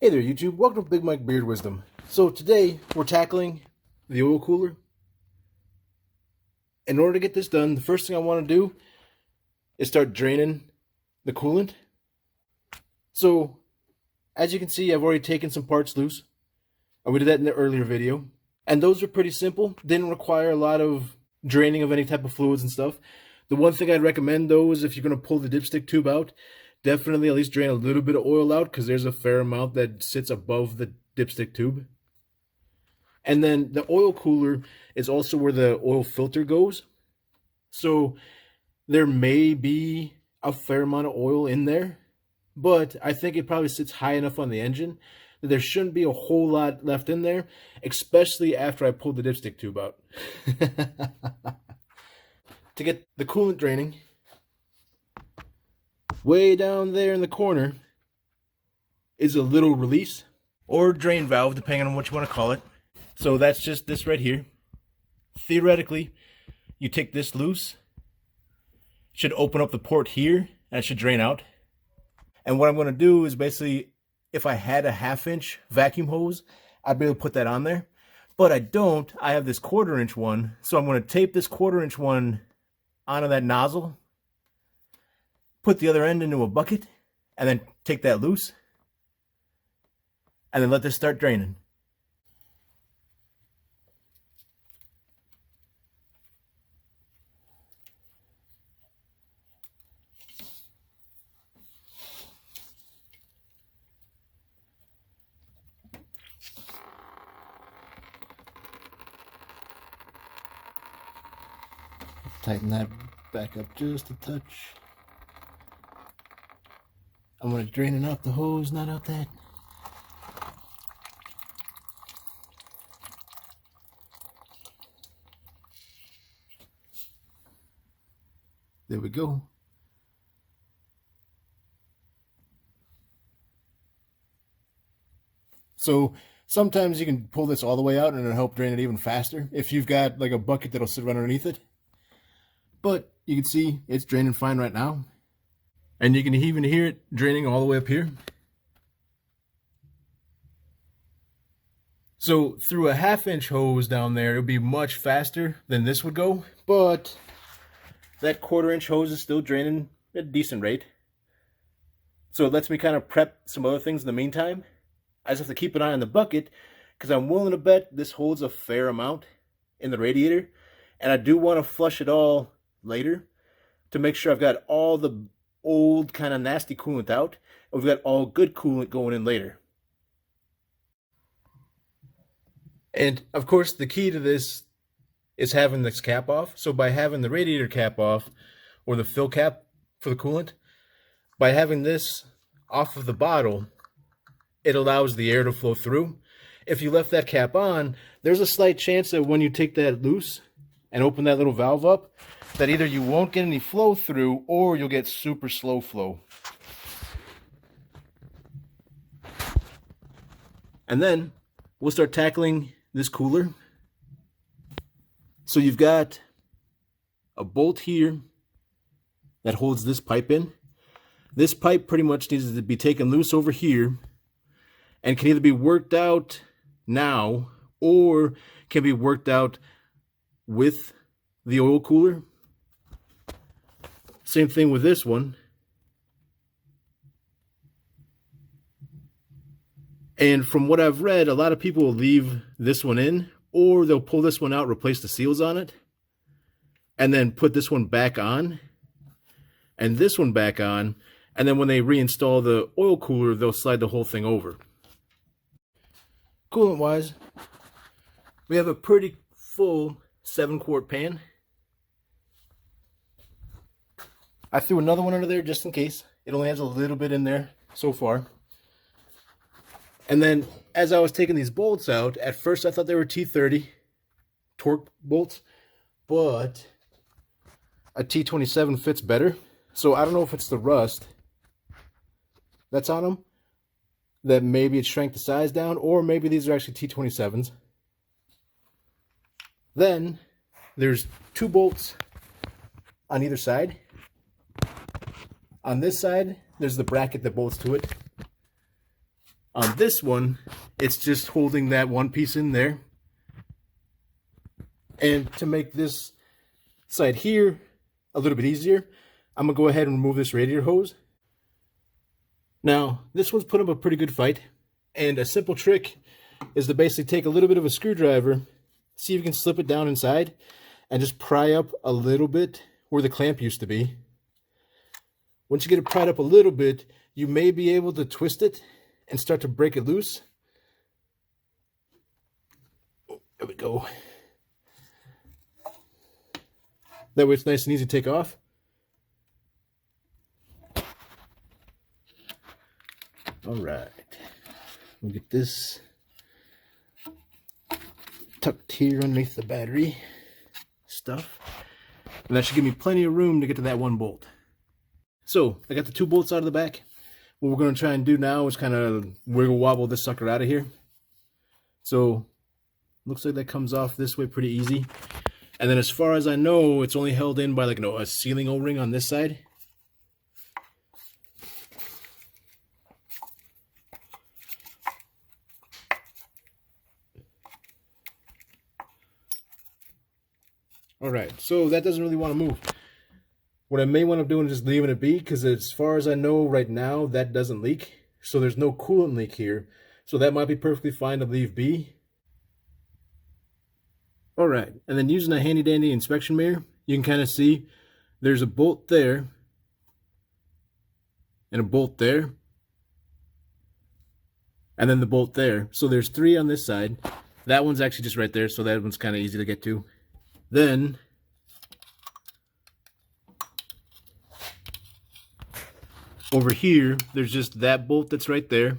Hey there YouTube, welcome to Big Mike Beard Wisdom. So today we're tackling the oil cooler. In order to get this done, the first thing I want to do is start draining the coolant. So as you can see, I've already taken some parts loose. We did that in the earlier video. And those are pretty simple, didn't require a lot of draining of any type of fluids and stuff. The one thing I'd recommend though is if you're going to pull the dipstick tube out, definitely at least drain a little bit of oil out because there's a fair amount that sits above the dipstick tube. And then the oil cooler is also where the oil filter goes. So there may be a fair amount of oil in there, but I think it probably sits high enough on the engine that there shouldn't be a whole lot left in there, especially after I pull the dipstick tube out. To get the coolant draining, way down there in the corner is a little release or drain valve, depending on what you want to call it. So that's just this right here. Theoretically, you take this loose, it should open up the port here, and it should drain out. And what I'm going to do is basically, if I had a 1/2-inch vacuum hose, I'd be able to put that on there. But I don't. I have this 1/4-inch one, so I'm going to tape this 1/4-inch one onto that nozzle, put the other end into a bucket, and then take that loose, and then let this start draining. Tighten that back up just a touch. I'm going to drain it out the hose, not out that. There we go. So sometimes you can pull this all the way out and it'll help drain it even faster if you've got like a bucket that'll sit right underneath it. But you can see it's draining fine right now. And you can even hear it draining all the way up here. So through a 1/2-inch hose down there, it'll be much faster than this would go. But that 1/4-inch hose is still draining at a decent rate. So it lets me kind of prep some other things in the meantime. I just have to keep an eye on the bucket because I'm willing to bet this holds a fair amount in the radiator. And I do want to flush it all later to make sure I've got all the old kind of nasty coolant out, and we've got all good coolant going in later. And of course the key to this is having this cap off. So by having the radiator cap off, or the fill cap for the coolant, by having this off of the bottle, it allows the air to flow through. If you left that cap on, there's a slight chance that when you take that loose and open that little valve up, that either you won't get any flow through or you'll get super slow flow. And then we'll start tackling this cooler. So you've got a bolt here that holds this pipe in. This pipe pretty much needs to be taken loose over here and can either be worked out now or can be worked out with the oil cooler. Same thing with this one. And from what I've read, a lot of people will leave this one in, or they'll pull this one out, replace the seals on it, and then put this one back on, and this one back on, and then when they reinstall the oil cooler, they'll slide the whole thing over. Coolant-wise, we have a pretty full 7-quart pan. I threw another one under there just in case. It only has a little bit in there so far. And then as I was taking these bolts out, at first I thought they were T30 torque bolts, but a T27 fits better. So I don't know if it's the rust that's on them, that maybe it shrank the size down, or maybe these are actually T27s. Then there's 2 bolts on either side. On this side, there's the bracket that bolts to it. On this one, it's just holding that one piece in there. And to make this side here a little bit easier, I'm going to go ahead and remove this radiator hose. Now, this one's put up a pretty good fight. And a simple trick is to basically take a little bit of a screwdriver, see if you can slip it down inside, and just pry up a little bit where the clamp used to be. Once you get it pried up a little bit, you may be able to twist it and start to break it loose. Oh, there we go. That way it's nice and easy to take off. All right. We'll get this tucked here underneath the battery stuff. And that should give me plenty of room to get to that one bolt. So, I got the 2 bolts out of the back. What we're going to try and do now is kind of wiggle wobble this sucker out of here. So, looks like that comes off this way pretty easy. And then as far as I know, it's only held in by like a sealing O-ring on this side. Alright, so that doesn't really want to move. What I may want to do is just leaving it be, because as far as I know right now, that doesn't leak. So there's no coolant leak here. So that might be perfectly fine to leave be. Alright, and then using a handy dandy inspection mirror, you can kind of see there's a bolt there, and a bolt there, and then the bolt there. So there's 3 on this side. That one's actually just right there, so that one's kind of easy to get to. Then over here, there's just that bolt that's right there,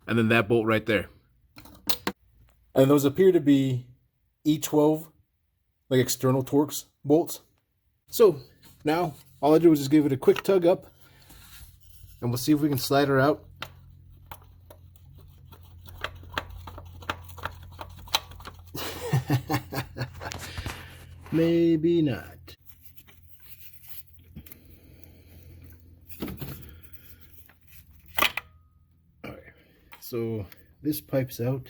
and then that bolt right there. And those appear to be E12, like external Torx bolts. So now all I do is just give it a quick tug up, and we'll see if we can slide her out. Maybe not. Alright, so this pipe's out.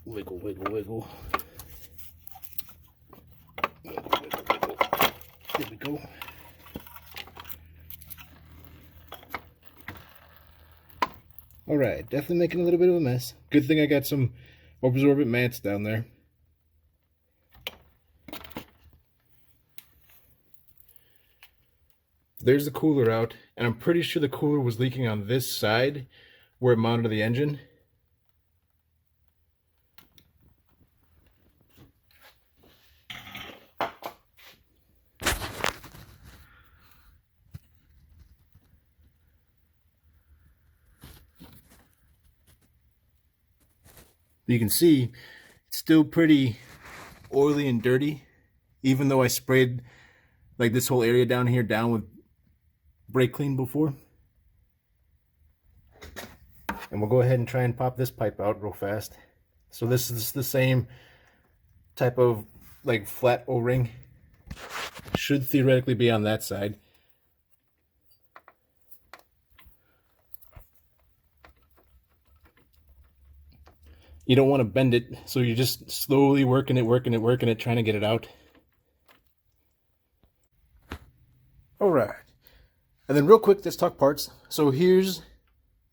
Wiggle, wiggle, wiggle. Wiggle, wiggle, wiggle. There we go. Alright, definitely making a little bit of a mess. Good thing I got some absorbent mats down there. There's the cooler out, and I'm pretty sure the cooler was leaking on this side where it mounted to the engine. You can see it's still pretty oily and dirty, even though I sprayed like this whole area down here down with brake clean before. And we'll go ahead and try and pop this pipe out real fast. So this is the same type of like flat O-ring. Should theoretically be on that side. You don't want to bend it, so you're just slowly working it, trying to get it out. Alright. And then real quick, let's talk parts. So here's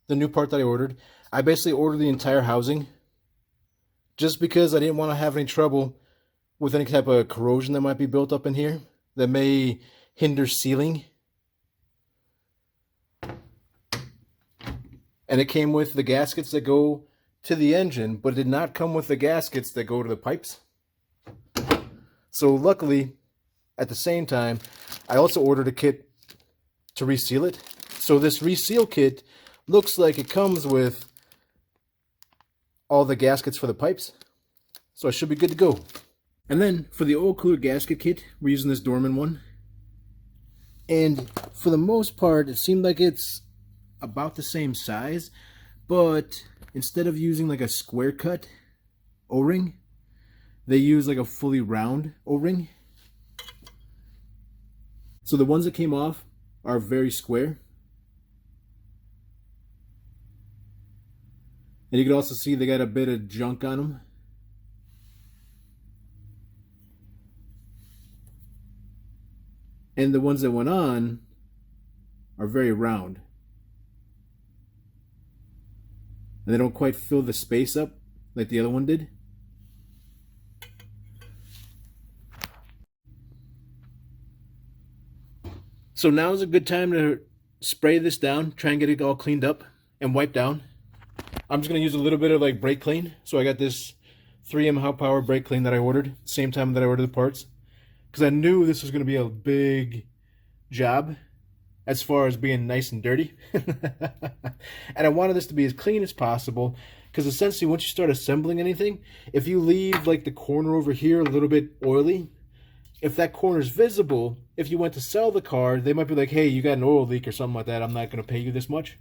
the new part that I ordered. I basically ordered the entire housing just because I didn't want to have any trouble with any type of corrosion that might be built up in here that may hinder sealing. And it came with the gaskets that go to the engine, but it did not come with the gaskets that go to the pipes. So luckily, at the same time, I also ordered a kit to reseal it. So this reseal kit looks like it comes with all the gaskets for the pipes. So I should be good to go. And then for the oil cooler gasket kit, we're using this Dorman one. And for the most part, it seemed like it's about the same size, but instead of using like a square cut O-ring, they use like a fully round O-ring. So the ones that came off are very square. And you can also see they got a bit of junk on them. And the ones that went on are very round. And they don't quite fill the space up like the other one did. So now is a good time to spray this down, try and get it all cleaned up and wiped down. I'm just going to use a little bit of like brake clean. So I got this 3M High Power brake clean that I ordered, same time that I ordered the parts. Because I knew this was going to be a big job as far as being nice and dirty. And I wanted this to be as clean as possible. Because essentially once you start assembling anything, if you leave like the corner over here a little bit oily, if that corner is visible, if you went to sell the car, they might be like, hey, you got an oil leak or something like that. I'm not going to pay you this much.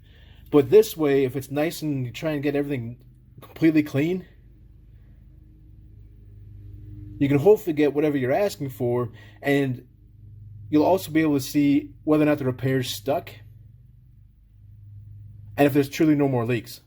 But this way, if it's nice and you try and get everything completely clean, you can hopefully get whatever you're asking for, and you'll also be able to see whether or not the repair's stuck and if there's truly no more leaks.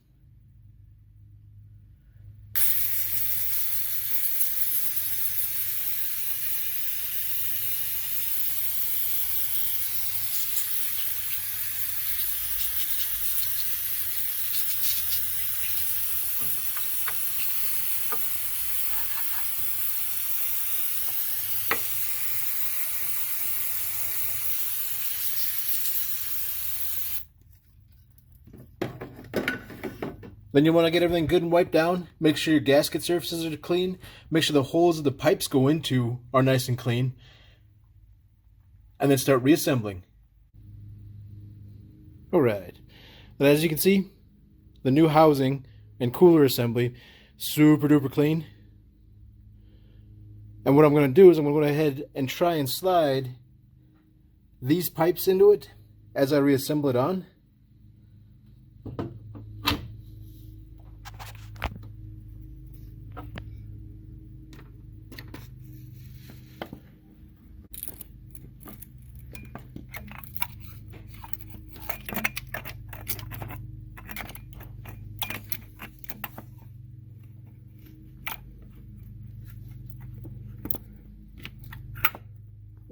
Then you want to get everything good and wiped down. Make sure your gasket surfaces are clean. Make sure the holes that the pipes go into are nice and clean. And then start reassembling. Alright. And as you can see, the new housing and cooler assembly, super duper clean. And what I'm going to do is I'm going to go ahead and try and slide these pipes into it as I reassemble it on.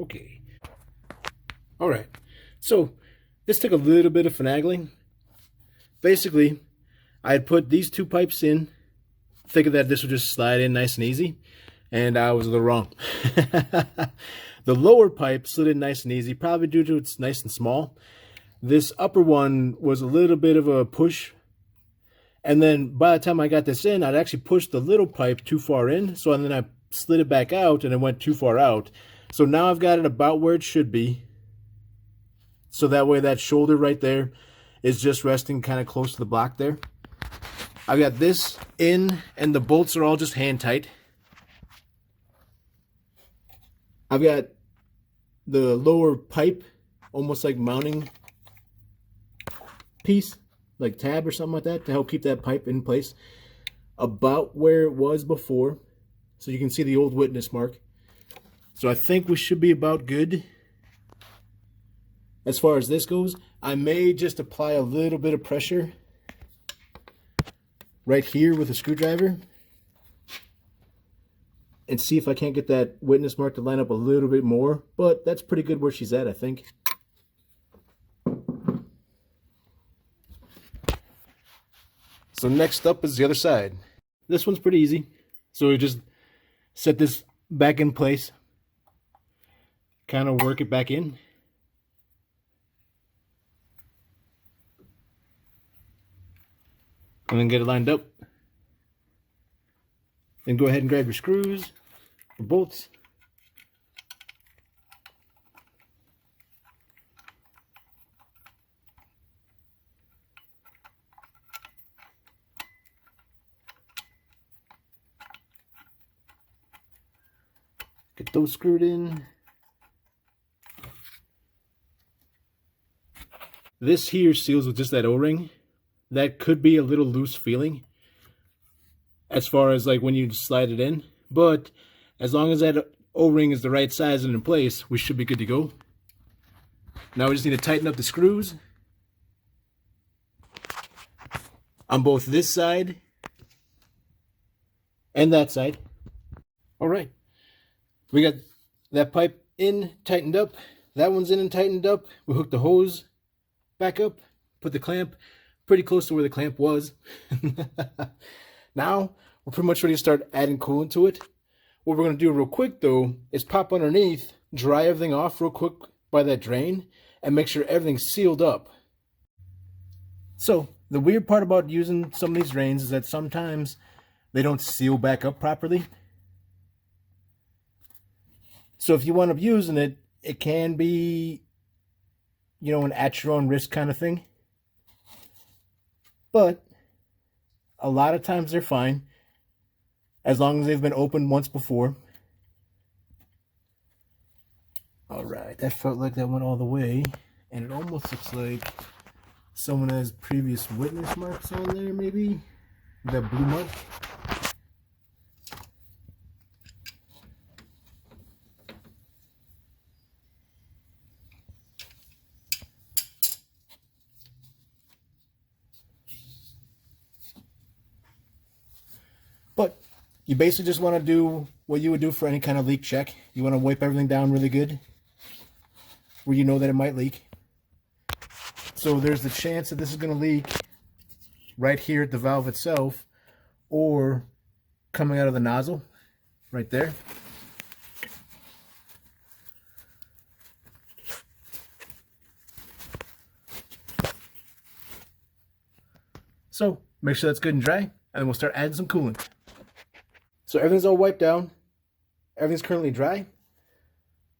Okay. Alright. So, this took a little bit of finagling. Basically, I had put these two pipes in, thinking that this would just slide in nice and easy, and I was a little wrong. The lower pipe slid in nice and easy, probably due to it's nice and small. This upper one was a little bit of a push, and then by the time I got this in, I'd actually pushed the little pipe too far in, so then I slid it back out, and it went too far out. So now I've got it about where it should be. So that way that shoulder right there is just resting kind of close to the block there. I've got this in, and the bolts are all just hand tight. I've got the lower pipe almost like mounting piece, like tab or something like that, to help keep that pipe in place about where it was before. So you can see the old witness mark. So I think we should be about good. As far as this goes, I may just apply a little bit of pressure right here with a screwdriver and see if I can't get that witness mark to line up a little bit more, but that's pretty good where she's at, I think. So next up is the other side. This one's pretty easy. So we just set this back in place, kind of work it back in. And then get it lined up. Then go ahead and grab your screws or bolts. Get those screwed in. This here seals with just that O-ring. that could be a little loose feeling as far as like when you slide it in. But as long as that O-ring is the right size and in place, we should be good to go. Now we just need to tighten up the screws on both this side and that side. All right, we got that pipe in, tightened up. That one's in and tightened up. We hooked the hose back up, put the clamp pretty close to where the clamp was. Now we're pretty much ready to start adding coolant to it. What we're going to do real quick though is pop underneath, dry everything off real quick by that drain, and make sure everything's sealed up. So the weird part about using some of these drains is that sometimes they don't seal back up properly. So if you wind up using it, it can be, you know, an at your own risk kind of thing. But a lot of times they're fine, as long as they've been opened once before. All right, that felt like that went all the way, and it almost looks like someone has previous witness marks on there, maybe? That blue mark. But you basically just want to do what you would do for any kind of leak check. You want to wipe everything down really good where you know that it might leak. So there's the chance that this is going to leak right here at the valve itself, or coming out of the nozzle right there. So make sure that's good and dry, and then we'll start adding some coolant. So everything's all wiped down. Everything's currently dry.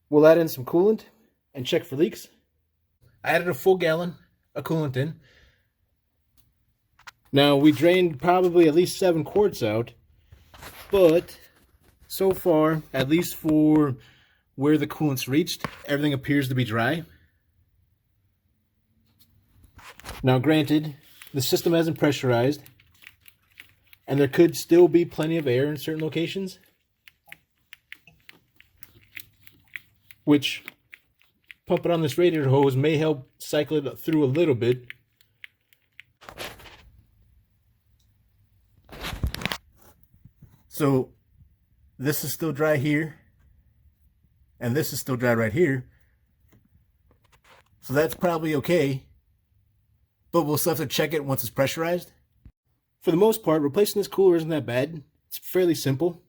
We'll add in some coolant and check for leaks. I added a full gallon of coolant in. Now we drained probably at least 7 quarts out, but so far, at least for where the coolant's reached, everything appears to be dry. Now granted, the system hasn't pressurized, and there could still be plenty of air in certain locations, which pumping on this radiator hose may help cycle it through a little bit. So this is still dry here, and this is still dry right here. So that's probably okay, but we'll still have to check it once it's pressurized. For the most part, replacing this cooler isn't that bad. It's fairly simple.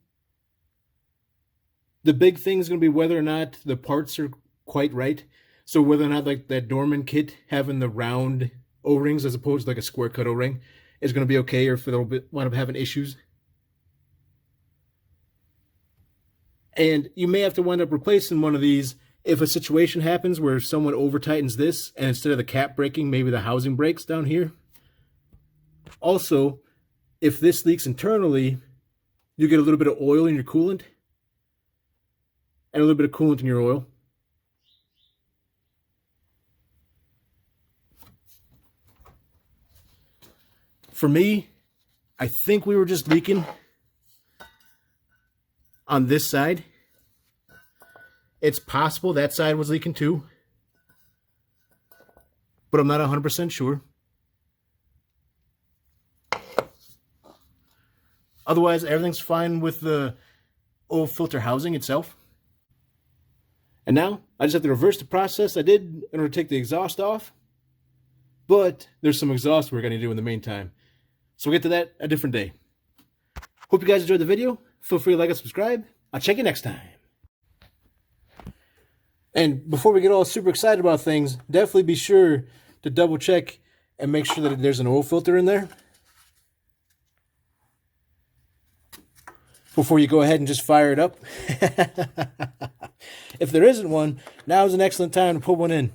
The big thing is going to be whether or not the parts are quite right. So whether or not like that Dorman kit having the round O-rings as opposed to like a square cut O-ring is going to be okay, or if it'll wind up having issues. And you may have to wind up replacing one of these if a situation happens where someone over tightens this, and instead of the cap breaking, maybe the housing breaks down here. Also, if this leaks internally, you get a little bit of oil in your coolant and a little bit of coolant in your oil. For me, I think we were just leaking on this side. It's possible that side was leaking too, but I'm not 100% sure. Otherwise, everything's fine with the oil filter housing itself. And now, I just have to reverse the process I did in order to take the exhaust off. But there's some exhaust work I need to do in the meantime. So we'll get to that a different day. Hope you guys enjoyed the video. Feel free to like and subscribe. I'll check you next time. And before we get all super excited about things, definitely be sure to double check and make sure that there's an oil filter in there before you go ahead and just fire it up. If there isn't one, now is an excellent time to put one in.